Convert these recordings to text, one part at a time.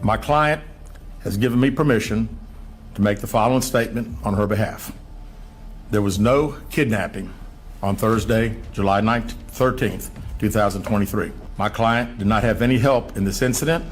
My client has given me permission to make the following statement on her behalf. There was no kidnapping on Thursday, July 13th, 2023. My client did not have any help in this incident,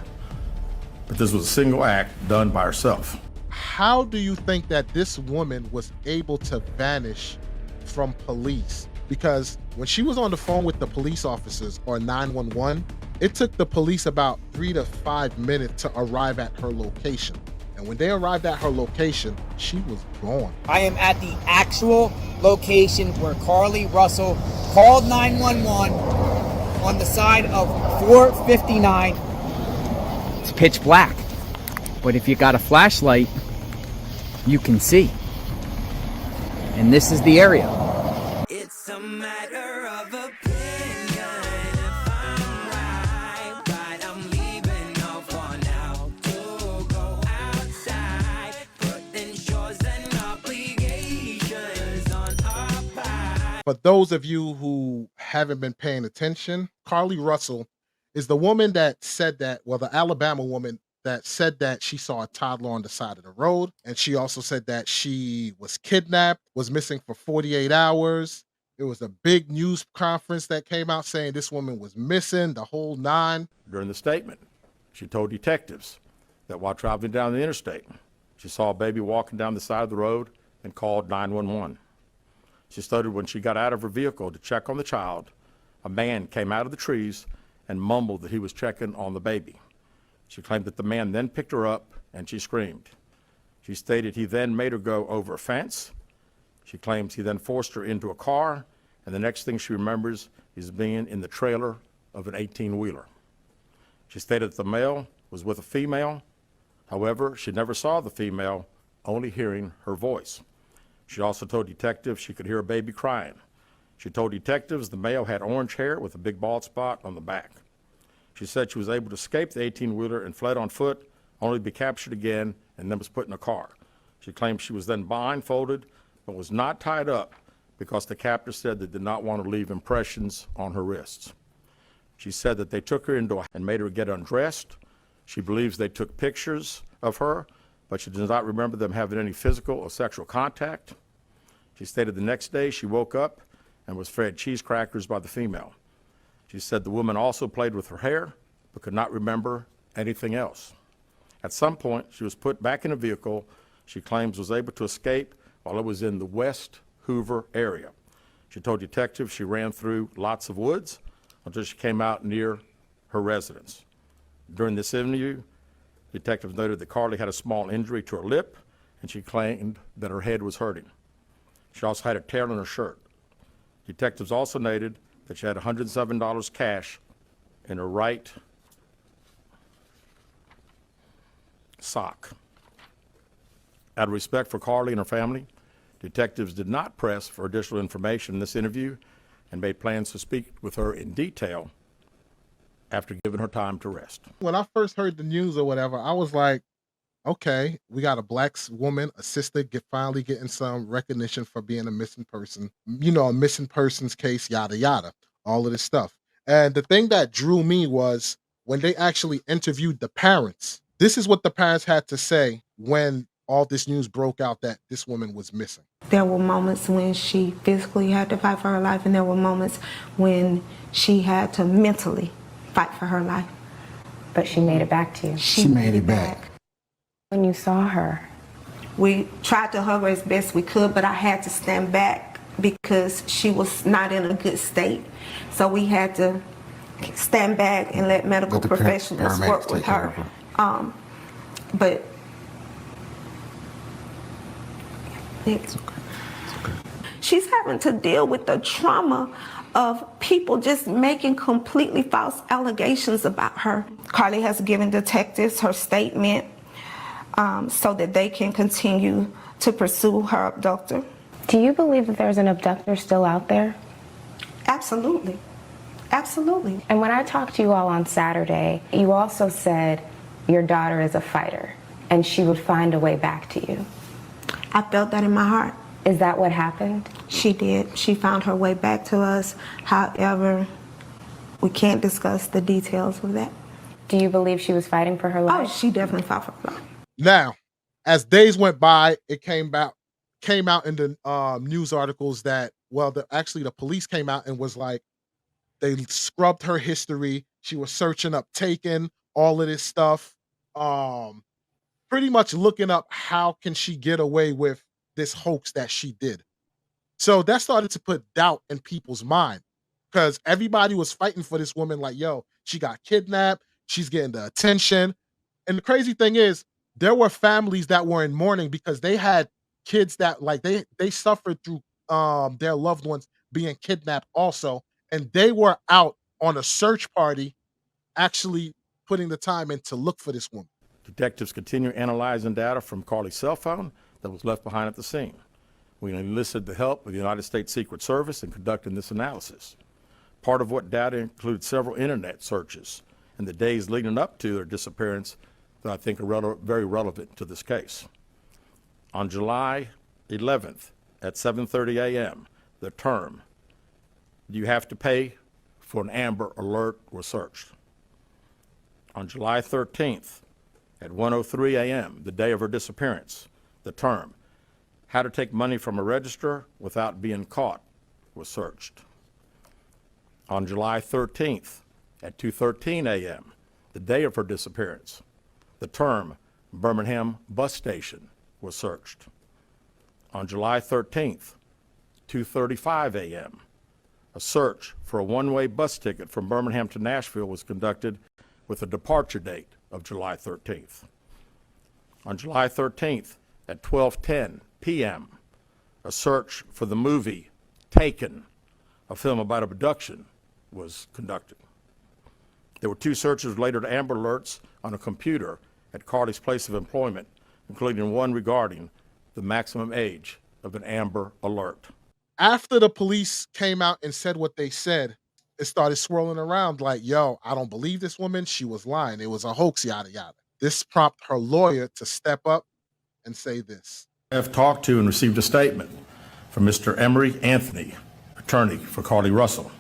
but this was a single act done by herself. How do you think that this woman was able to vanish from police? Because when she was on the phone with the police officers or 911, it took the police about 3 to 5 minutes to arrive at her location. And when they arrived at her location, she was gone. I am at the actual location where Carlee Russell called 911 on the side of 459. It's pitch black, but if you got a flashlight, you can see. And this is the area. It's a matter of opinion. If I'm right, but I'm leaving off for now to go outside, putting chores and obligations on our part. For those of you who haven't been paying attention, Carlee Russell is the woman that said that, well, the Alabama woman that said that she saw a toddler on the side of the road. And she also said that she was kidnapped, was missing for 48 hours. There was a big news conference that came out saying this woman was missing, the whole nine. During the statement, she told detectives that while traveling down the interstate, she saw a baby walking down the side of the road and called 911. She stated when she got out of her vehicle to check on the child, a man came out of the trees and mumbled that he was checking on the baby. She claimed that the man then picked her up and she screamed. She stated he then made her go over a fence. She claims he then forced her into a car, and the next thing she remembers is being in the trailer of an 18-wheeler. She stated that the male was with a female. However, she never saw the female, only hearing her voice. She also told detectives she could hear a baby crying. She told detectives the male had orange hair with a big bald spot on the back. She said she was able to escape the 18-wheeler and fled on foot, only to be captured again and then was put in a car. She claimed she was then blindfolded but was not tied up because the captor said they did not want to leave impressions on her wrists. She said that they took her into and made her get undressed. She believes they took pictures of her, but she does not remember them having any physical or sexual contact. She stated the next day she woke up and was fed cheese crackers by the female. She said the woman also played with her hair, but could not remember anything else. At some point, she was put back in a vehicle she claims was able to escape while it was in the West Hoover area. She told detectives she ran through lots of woods until she came out near her residence. During this interview, detectives noted that Carlee had a small injury to her lip, and she claimed that her head was hurting. She also had a tear in her shirt. Detectives also noted that she had $107 cash in her right sock. Out of respect for Carlee and her family, detectives did not press for additional information in this interview and made plans to speak with her in detail after giving her time to rest. When I first heard the news or whatever, I was like, okay, we got a black woman, a sister, finally getting some recognition for being a missing person. You know, a missing persons case, yada, yada, all of this stuff. And the thing that drew me was when they actually interviewed the parents. This is what the parents had to say when all this news broke out that this woman was missing. There were moments when she physically had to fight for her life, and there were moments when she had to mentally fight for her life. But she made it back to you. She made it back. When you saw her, we tried to hug her as best we could, but I had to stand back because she was not in a good state. So we had to stand back and let medical professionals work with her. But it's okay. She's having to deal with the trauma of people just making completely false allegations about her. Carlee has given detectives her statement so that they can continue to pursue her abductor. do you believe that there's an abductor still out there? Absolutely. Absolutely. And when I talked to you all on Saturday, you also said your daughter is a fighter and she would find a way back to you. I felt that in my heart. Is that what happened? She did. She found her way back to us. However, we can't discuss the details of that. Do you believe she was fighting for her Oh, life? she definitely fought for her life. Now, as days went by, it came out in the news articles that, well, the police came out and was like, they scrubbed her history. She was searching up Taken, all of this stuff. Pretty much looking up how can she get away with this hoax that she did. So that started to put doubt in people's mind because everybody was fighting for this woman like, yo, she got kidnapped, she's getting the attention. And the crazy thing is, there were families that were in mourning because they had kids that like they suffered through their loved ones being kidnapped also, and they were out on a search party actually putting the time in to look for this woman. Detectives continue analyzing data from Carlee's cell phone that was left behind at the scene. We enlisted the help of the United States Secret Service in conducting this analysis. Part of what data included several internet searches in the days leading up to their disappearance that I think are very relevant to this case. On July 11th at 7:30 a.m., the term, "Do you have to pay for an Amber Alert?" was searched. On July 13th at 1:03 a.m., the day of her disappearance, the term, "How to take money from a register without being caught," was searched. On July 13th at 2:13 a.m., the day of her disappearance, the term Birmingham bus station was searched. On July 13th, 2:35 a.m., a search for a one-way bus ticket from Birmingham to Nashville was conducted with a departure date of July 13th. On July 13th at 12:10 p.m., a search for the movie Taken, a film about abduction, was conducted. There were 2 searches related to Amber Alerts on a computer at Carlee's place of employment, including one regarding the maximum age of an Amber Alert. After the police came out and said what they said, it started swirling around like, yo, I don't believe this woman. She was lying. It was a hoax, yada, yada. This prompted her lawyer to step up and say this. I have talked to and received a statement from Mr. Emery Anthony, attorney for Carlee Russell.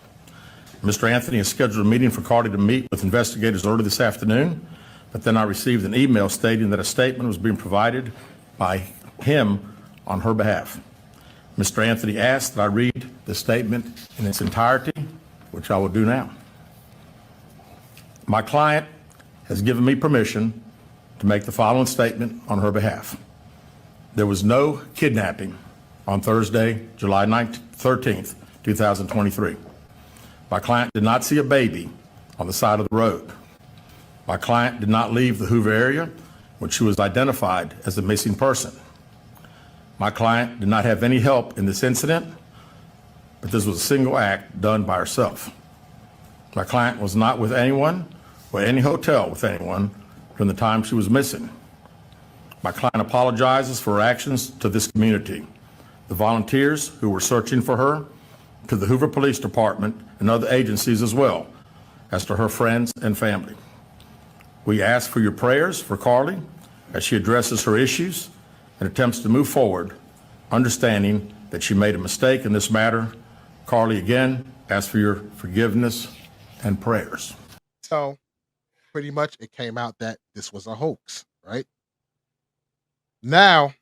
Mr. Anthony has scheduled a meeting for Carlee to meet with investigators early this afternoon, but then I received an email stating that a statement was being provided by him on her behalf. Mr. Anthony asked that I read the statement in its entirety, which I will do now. My client has given me permission to make the following statement on her behalf. There was no kidnapping on Thursday, July 13th, 2023. My client did not see a baby on the side of the road. My client did not leave the Hoover area when she was identified as a missing person. My client did not have any help in this incident, but this was a single act done by herself. My client was not with anyone or any hotel with anyone during the time she was missing. My client apologizes for her actions to this community, the volunteers who were searching for her, to the Hoover Police Department and other agencies as well, as to her friends and family. We ask for your prayers for Carlee as she addresses her issues and attempts to move forward, understanding that she made a mistake in this matter. Carlee, again, ask for your forgiveness and prayers. So pretty much it came out that this was a hoax, right? Now,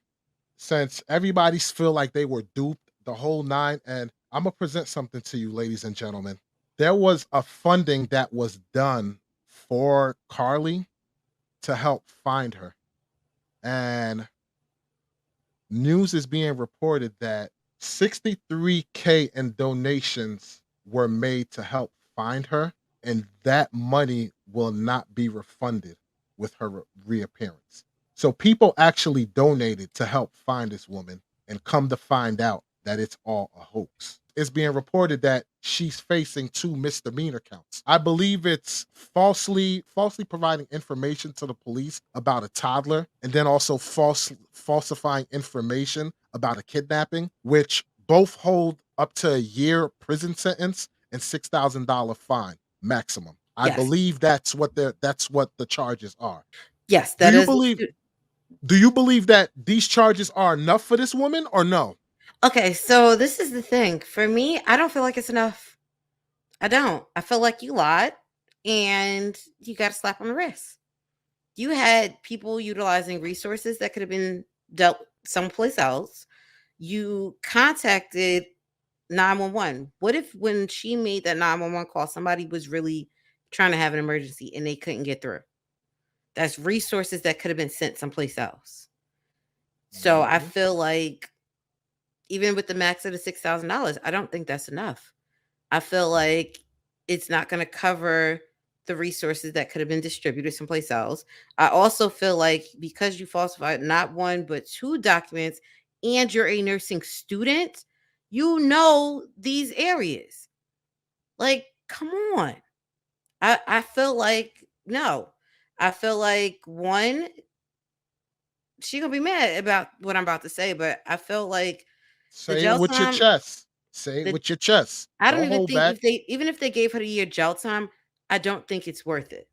since everybody feel like they were duped the whole nine, and I'm going to present something to you, ladies and gentlemen. There was a funding that was done for Carlee to help find her. And news is being reported that $63K in donations were made to help find her, and that money will not be refunded with her reappearance. So people actually donated to help find this woman, and come to find out that it's all a hoax. It's being reported that she's facing 2 misdemeanor counts. I believe it's falsely providing information to the police about a toddler, and then also falsifying information about a kidnapping, which both hold up to a year prison sentence and $6,000 fine maximum. I Yes. believe that's what the charges are. Yes, that is. Do you believe that these charges are enough for this woman or no? Okay, so this is the thing. For me, I don't feel like it's enough. I don't. I feel like you lied. and you got a slap on the wrist. You had people utilizing resources that could have been dealt someplace else. You contacted 911. What if when she made that 911 call, somebody was really trying to have an emergency and they couldn't get through? That's resources that could have been sent someplace else. So I feel like even with the max of the $6,000, I don't think that's enough. I feel like it's not going to cover the resources that could have been distributed someplace else. I also feel like because you falsified not one but two documents and you're a nursing student, you know these areas. Like, come on. I feel like no. I feel like one, she gonna be mad about what I'm about to say, but I feel like the Say it jail with your time, chest. Say it the with your chest. I don't Don't even hold think back. even if they gave her a year jail time, I don't think it's worth it.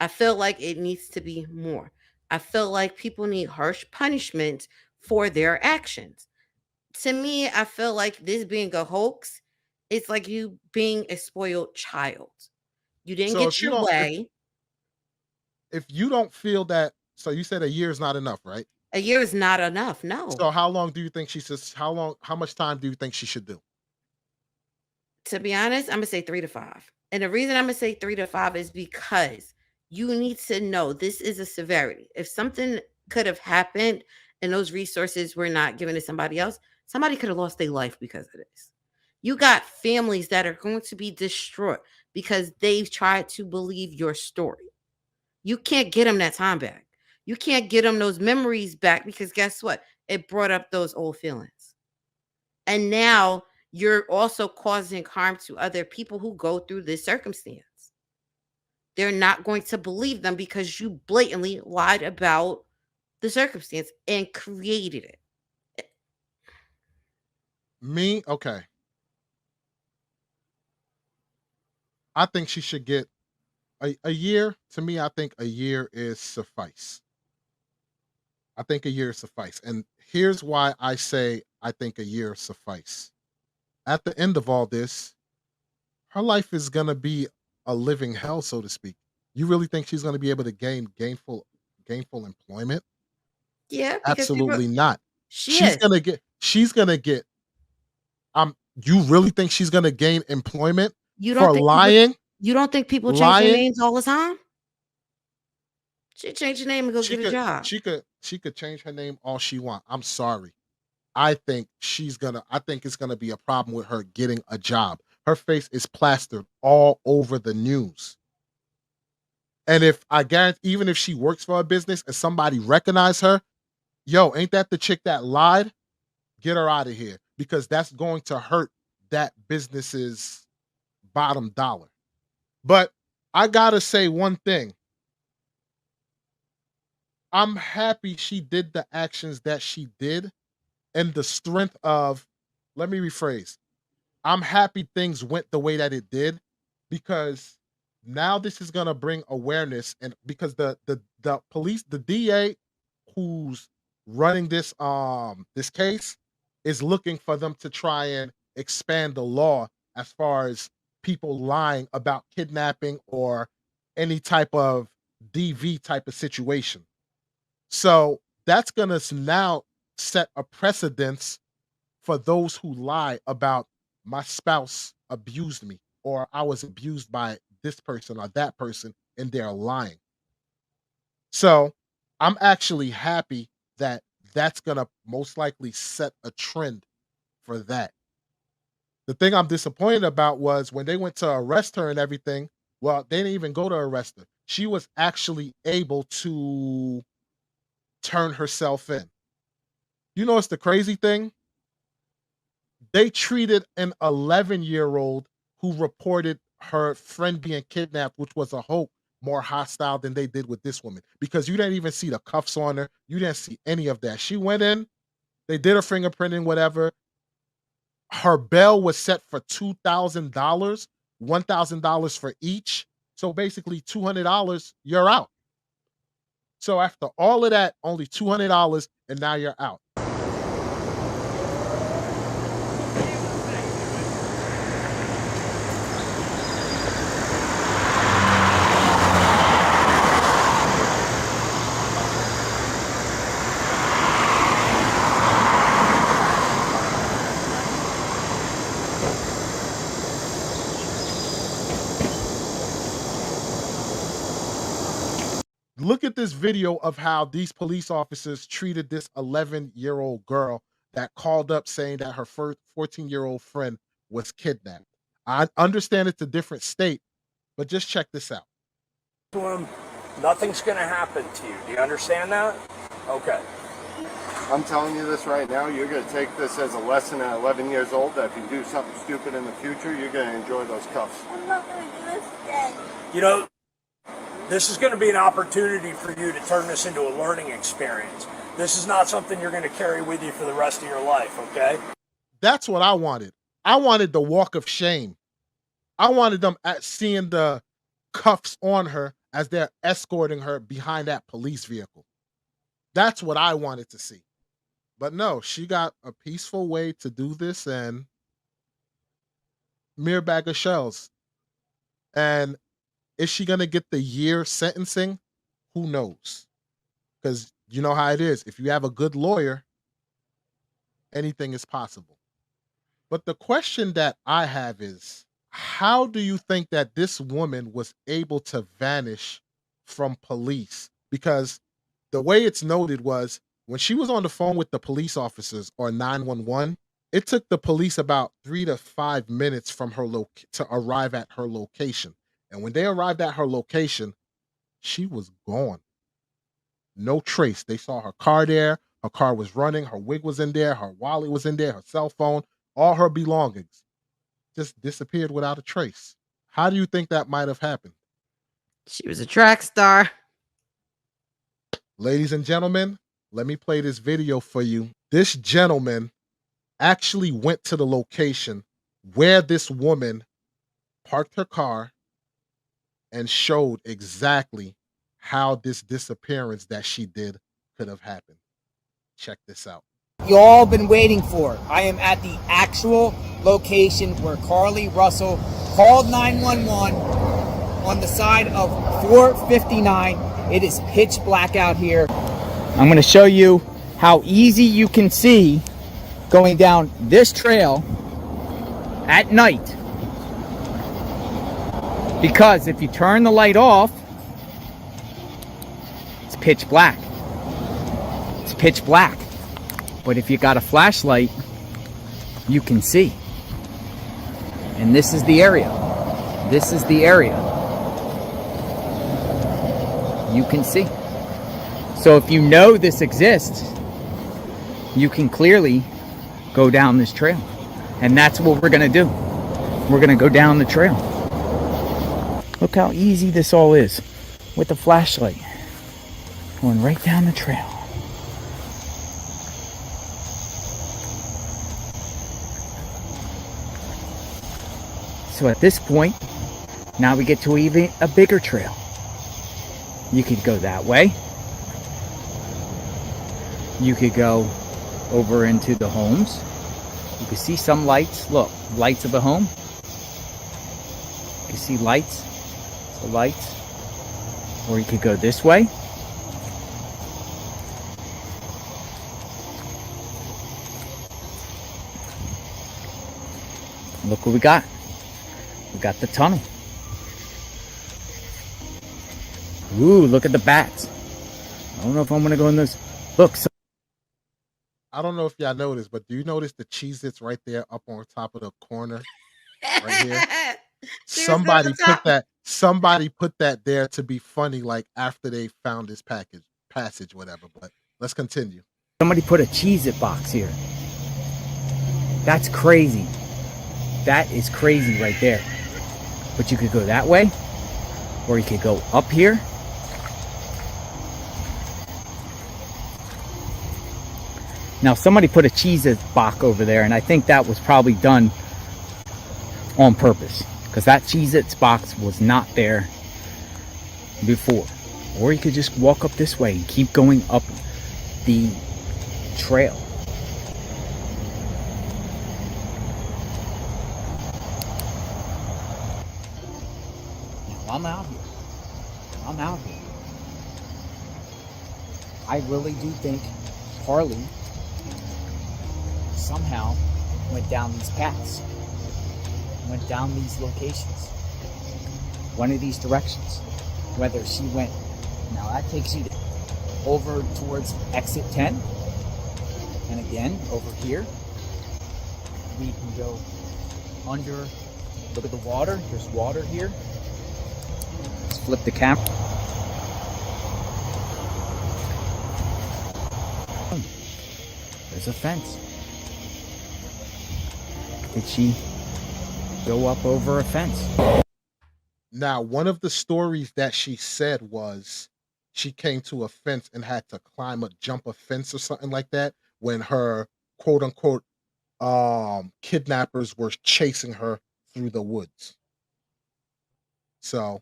I feel like it needs to be more. I feel like people need harsh punishment for their actions. To me, I feel like this being a hoax, it's like you being a spoiled child. You didn't So if get you your don't way. if you don't feel that, so you said a year is not enough, right? A year is not enough. No. So how long do you think she says how much time do you think she should do? To be honest, I'm gonna say 3 to 5. And the reason I'm gonna say 3 to 5 is because you need to know this is a severity. If something could have happened and those resources were not given to somebody else, somebody could have lost their life because of this. You got families that are going to be distraught because they've tried to believe your story. You can't get them that time back. You can't get them those memories back because guess what? It brought up those old feelings. And now you're also causing harm to other people who go through this circumstance. They're not going to believe them because you blatantly lied about the circumstance and created it. Me, okay. I think she should get a year. To me, I think a year is suffice. I think a year suffice. And here's why I say I think a year suffice. At the end of all this, her life is gonna be a living hell, so to speak. You really think she's gonna be able to gain gainful employment? Yeah, because people, Absolutely not. she She's is. gonna get you really think she's gonna gain employment You don't for think people lying? you don't think people change their Lying? names all the time? She change her name and go She get a could job. she could change her name all she want. I'm sorry. I think it's gonna be a problem with her getting a job. Her face is plastered all over the news. And if I guarantee, even if she works for a business and somebody recognize her, yo, ain't that the chick that lied? Get her out of here because that's going to hurt that business's bottom dollar. But I gotta say one thing. I'm happy she did the actions that she did and the strength of, let me rephrase. I'm happy things went the way that it did because now this is gonna bring awareness and because the police, the DA who's running this case is looking for them to try and expand the law as far as people lying about kidnapping or any type of DV type of situation. So that's gonna now set a precedence for those who lie about my spouse abused me or I was abused by this person or that person and they're lying. So I'm actually happy that that's going to most likely set a trend for that. The thing I'm disappointed about was when they went to arrest her and everything. Well, they didn't even go to arrest her. She was actually able to turn herself in. You know, it's the crazy thing. They treated an 11-year-old who reported her friend being kidnapped, which was a hoax, more hostile than they did with this woman because you didn't even see the cuffs on her. You didn't see any of that. She went in, they did her fingerprinting, whatever. Her bail was set for $2,000, $1,000 for each. So basically $200, you're out. So after all of that, only $200 and now you're out. Look at this video of how these police officers treated this 11-year-old girl that called up saying that her 14-year-old friend was kidnapped. I understand it's a different state, but just check this out. To him, nothing's going to happen to you. Do you understand that? Okay. I'm telling you this right now, you're going to take this as a lesson at 11 years old, that if you do something stupid in the future, you're going to enjoy those cuffs. I'm not going to do this again. You know, this is going to be an opportunity for you to turn this into a learning experience. This is not something you're going to carry with you for the rest of your life, okay? That's what I wanted. I wanted the walk of shame. I wanted them at seeing the cuffs on her as they're escorting her behind that police vehicle. That's what I wanted to see. But no, she got a peaceful way to do this, and mere bag of shells. And is she going to get the year sentencing? Who knows? Because you know how it is. If you have a good lawyer, anything is possible. But the question that I have is, how do you think that this woman was able to vanish from police? Because the way it's noted was when she was on the phone with the police officers or 911, it took the police about 3 to 5 minutes from her to arrive at her location. And when they arrived at her location, she was gone. No trace. They saw her car there. Her car was running. Her wig was in there. Her wallet was in there. Her cell phone, all her belongings just disappeared without a trace. How do you think that might have happened? She was a track star. Ladies and gentlemen, let me play this video for you. This gentleman actually went to the location where this woman parked her car and showed exactly how this disappearance that she did could have happened. Check this out. You all been waiting for. I am at the actual location where Carlee Russell called 911 on the side of 459. It is pitch black out here. I'm going to show you how easy you can see going down this trail at night. Because if you turn the light off, it's pitch black. It's pitch black. But if you got a flashlight, you can see. And this is the area. This is the area. You can see. So if you know this exists, you can clearly go down this trail. And that's what we're going to do. We're going to go down the trail. Look how easy this all is with a flashlight. Going right down the trail. So at this point, now we get to even a bigger trail. You could go that way. You could go over into the homes. You can see some lights. Look, lights of the home. You can see lights. So lights. Or you could go this way. Look what we got. We got the tunnel. Ooh, look at the bats. I don't know if I'm going to go in those. Look. I don't know if y'all noticed, but do you notice the Cheez-Its right there up on top of the corner? Right here. Somebody put that there to be funny, like after they found this passage, whatever. But let's continue. Somebody put a Cheez-It box here. That's crazy. That is crazy right there. But you could go that way, or you could go up here. Now somebody put a Cheez-It box over there, and I think that was probably done on purpose, because that Cheez-It box was not there before. Or you could just walk up this way and keep going up the trail. I'm out here. I'm out here. I really do think Carlee somehow went down these paths, went down these locations, one of these directions. Whether she went Now that takes you over towards exit 10. And again, over here, we can go under. Look at the water. There's water here. Let's flip the camera. There's a fence. Did she go up over a fence? Now, one of the stories that she said was she came to a fence and had to jump a fence or something like that when her quote unquote kidnappers were chasing her through the woods. So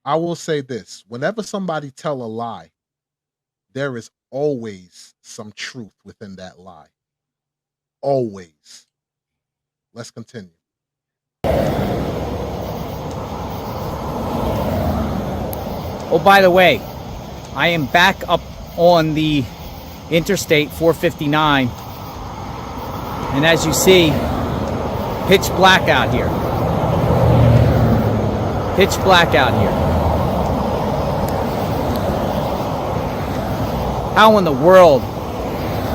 I will say this: whenever somebody tell a lie, there is always some truth within that lie. Always. Let's continue. Oh, by the way, I am back up on the Interstate 459. And as you see, pitch black out here. Pitch black out here. How in the world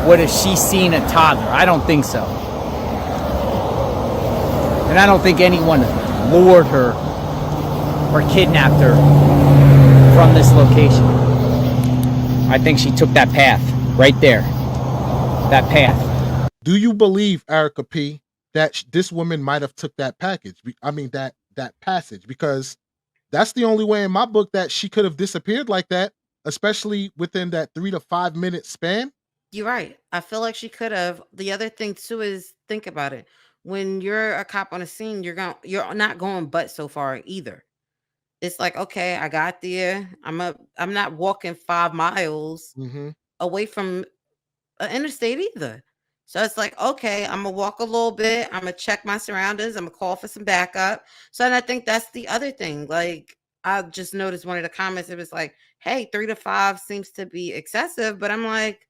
would have she seen a toddler? I don't think so. And I don't think anyone lured her or kidnapped her from this location. I think she took that path right there. That path. Do you believe, Erica P, that this woman might have took that that passage? Because that's the only way in my book that she could have disappeared like that, especially within that 3 to 5 minute span. You're right. I feel like she could have. The other thing too is, think about it. When you're a cop on a scene, you're not going but so far either. It's like, okay, I got there. I'm not walking 5 miles away from an interstate either. So it's like, okay, I'm gonna walk a little bit. I'm gonna check my surroundings. I'm gonna call for some backup. So, and I think that's the other thing. Like, I just noticed one of the comments. It was like, hey, 3 to 5 seems to be excessive. But I'm like,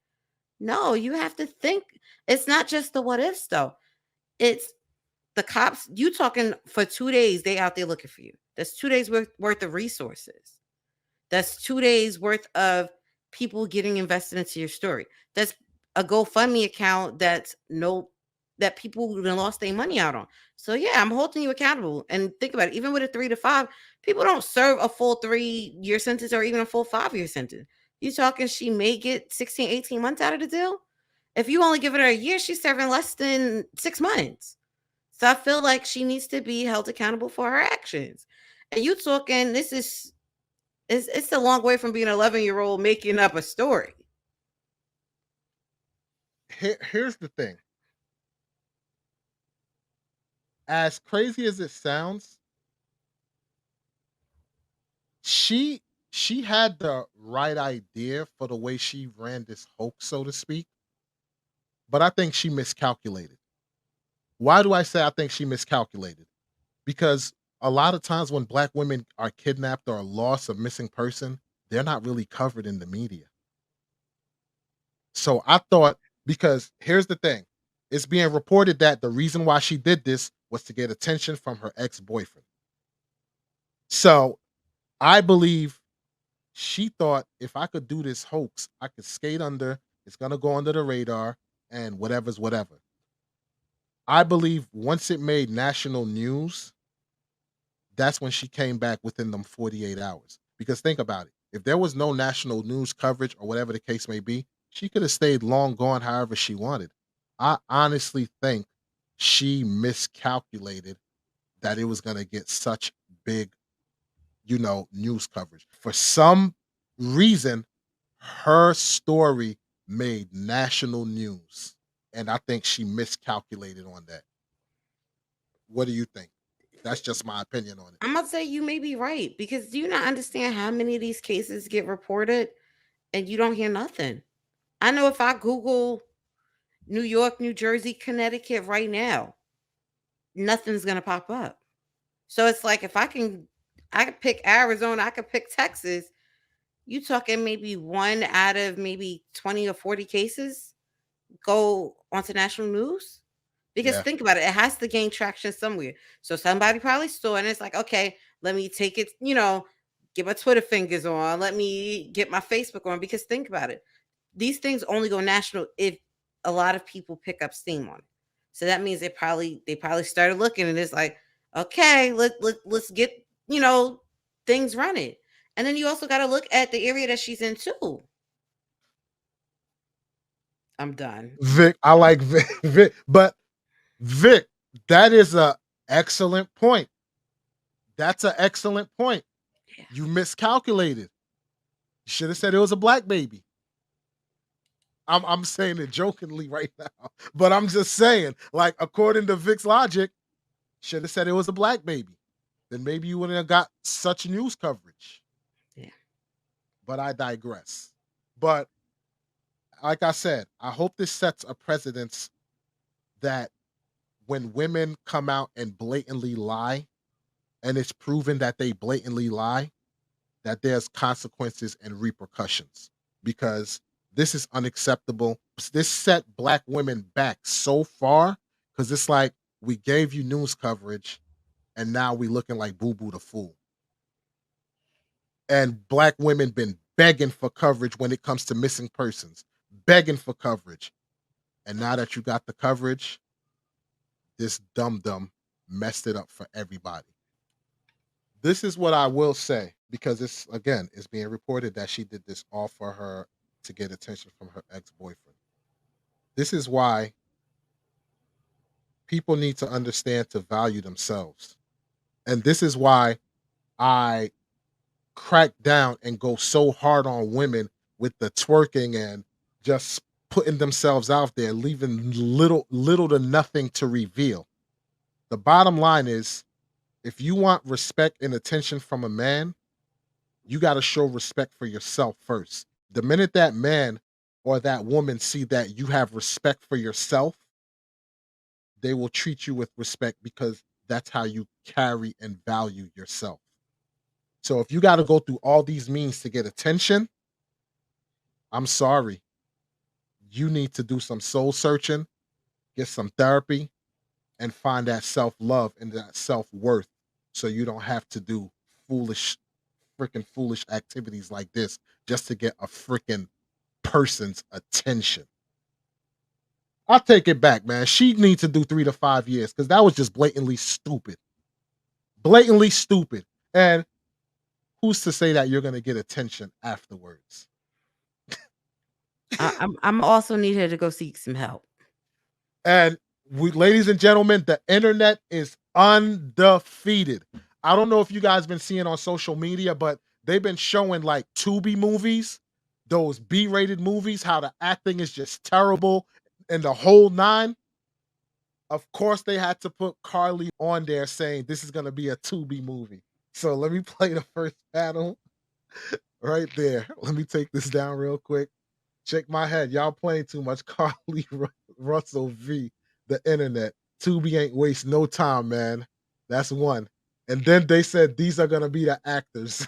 no, you have to think. It's not just the what ifs though. It's the cops. You talking for 2 days, they out there looking for you. That's 2 days worth of resources. That's 2 days worth of people getting invested into your story. That's a GoFundMe account that people who lost their money out on. So yeah, I'm holding you accountable. And think about it, even with a 3 to 5, people don't serve a full 3-year sentence or even a full 5-year sentence. You talking she may get 16, 18 months out of the deal? If you only give her a year, she's serving less than 6 months. So I feel like she needs to be held accountable for her actions. And you talking, it's a long way from being an 11-year-old making up a story. Here's the thing. As crazy as it sounds, she had the right idea for the way she ran this hoax, so to speak. But I think she miscalculated. Why do I say I think she miscalculated? Because a lot of times when Black women are kidnapped or lost, a missing person, they're not really covered in the media. So I thought, because here's the thing, it's being reported that the reason why she did this was to get attention from her ex-boyfriend. So I believe she thought, if I could do this hoax, I could skate under, it's going to go under the radar, and whatever's whatever. I believe once it made national news, that's when she came back within them 48 hours. Because think about it. If there was no national news coverage or whatever the case may be, she could have stayed long gone however she wanted. I honestly think she miscalculated that it was going to get such big, news coverage. For some reason, her story made national news. And I think she miscalculated on that. What do you think? That's just my opinion on it. I'm gonna say you may be right, because do you not understand how many of these cases get reported and you don't hear nothing? I know if I Google New York, New Jersey, Connecticut right now, nothing's gonna pop up. So it's like, if I could pick Arizona, I could pick Texas. You talking maybe 1 out of maybe 20 or 40 cases go onto national news? Because think about it, it has to gain traction somewhere. So somebody probably saw, and it's like, okay, let me take it, get my Twitter fingers on. Let me get my Facebook on. Because think about it. These things only go national if a lot of people pick up steam on it. So that means they probably started looking, and it's like, okay, let's get, things running. And then you also got to look at the area that she's in too. I'm done. Vic, I like Vic, but Vic, that is a excellent point. That's an excellent point. Yeah. You miscalculated. You should have said it was a black baby. I'm saying it jokingly right now, but I'm just saying, like, according to Vic's logic, should have said it was a black baby. Then maybe you wouldn't have got such news coverage. Yeah. But I digress. But like I said, I hope this sets a precedence that when women come out and blatantly lie, and it's proven that they blatantly lie, that there's consequences and repercussions, because this is unacceptable. This set black women back so far, because it's like we gave you news coverage and now we looking like Boo Boo the Fool. And black women been begging for coverage when it comes to missing persons, begging for coverage. And now that you got the coverage, this dum-dum messed it up for everybody. This is what I will say, because it's being reported that she did this all for her to get attention from her ex-boyfriend. This is why people need to understand to value themselves. And this is why I crack down and go so hard on women with the twerking and just putting themselves out there, leaving little to nothing to reveal. The bottom line is, if you want respect and attention from a man, you got to show respect for yourself first. The minute that man or that woman see that you have respect for yourself, they will treat you with respect, because that's how you carry and value yourself. So if you got to go through all these means to get attention, I'm sorry. You need to do some soul searching, get some therapy, and find that self-love and that self-worth, so you don't have to do foolish activities like this just to get a freaking person's attention. I'll take it back, man. She needs to do 3 to 5 years, because that was just blatantly stupid. Blatantly stupid. And who's to say that you're going to get attention afterwards? I'm also need her to go seek some help. And ladies and gentlemen, the internet is undefeated. I don't know if you guys been seeing on social media, but they've been showing like Tubi movies, those B-rated movies, how the acting is just terrible and the whole nine. Of course, they had to put Carlee on there saying this is going to be a Tubi movie. So let me play the first panel right there. Let me take this down real quick. Shake my head. Y'all playing too much. Carlee Russell v. the internet. Tubi ain't waste no time, man. That's one. And then they said these are going to be the actors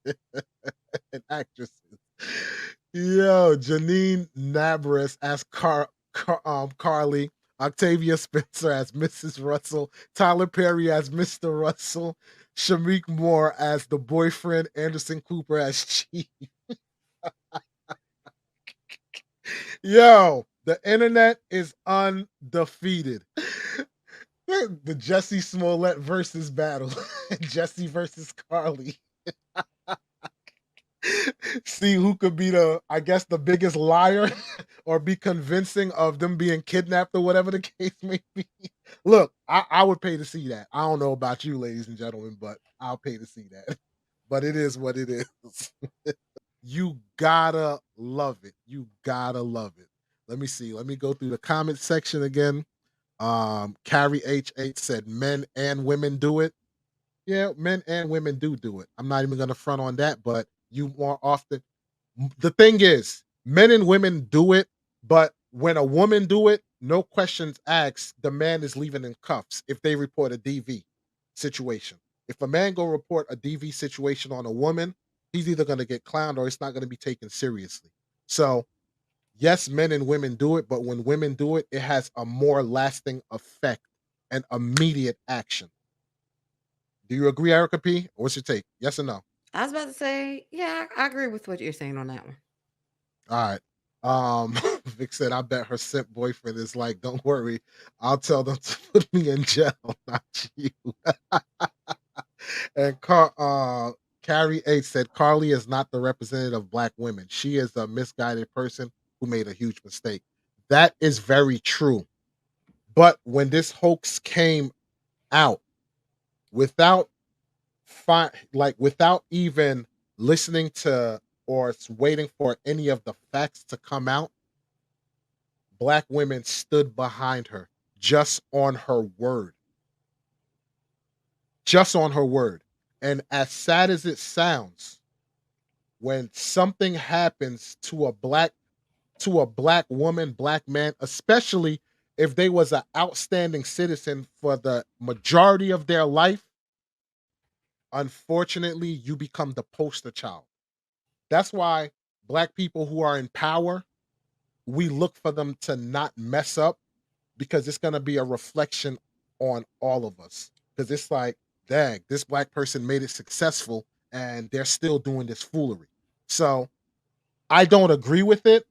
and actresses. Yo, Janine Nabris as Carlee, Octavia Spencer as Mrs. Russell, Tyler Perry as Mr. Russell, Shameik Moore as the boyfriend, Anderson Cooper as Chief. Yo, the internet is undefeated. The Jussie Smollett versus battle. Jussie versus Carlee. See who could be the biggest liar or be convincing of them being kidnapped or whatever the case may be. Look, I would pay to see that. I don't know about you, ladies and gentlemen, but I'll pay to see that. But it is what it is. You gotta love it. You gotta love it. Let me see. Let me go through the comment section again. Carrie H8 said men and women do it. Yeah, men and women do it. I'm not even gonna front on that, but you more often. The thing is, men and women do it, but when a woman do it, no questions asked, the man is leaving in cuffs if they report a DV situation. If a man go report a DV situation on a woman, he's either going to get clowned or it's not going to be taken seriously. So, yes, men and women do it, but when women do it, it has a more lasting effect and immediate action. Do you agree, Erica P? What's your take? Yes or no? I was about to say, yeah, I agree with what you're saying on that one. All right. Vic said, I bet her simp boyfriend is like, don't worry, I'll tell them to put me in jail, not you. And Carrie H said, Carlee is not the representative of black women. She is a misguided person who made a huge mistake. That is very true. But when this hoax came out, without without even listening to or waiting for any of the facts to come out, black women stood behind her just on her word. Just on her word. And as sad as it sounds, when something happens to a black woman, black man, especially if they was an outstanding citizen for the majority of their life, unfortunately, you become the poster child. That's why black people who are in power, we look for them to not mess up because it's going to be a reflection on all of us. Because it's like, dang, this black person made it successful and they're still doing this foolery. So I don't agree with it,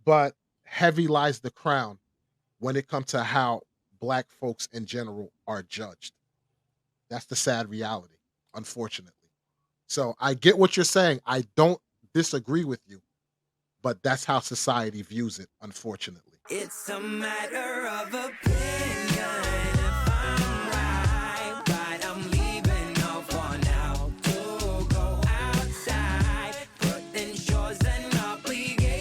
but heavy lies the crown when it comes to how black folks in general are judged. That's the sad reality, unfortunately. So I get what you're saying. I don't disagree with you, but that's how society views it, unfortunately. It's a matter of opinion.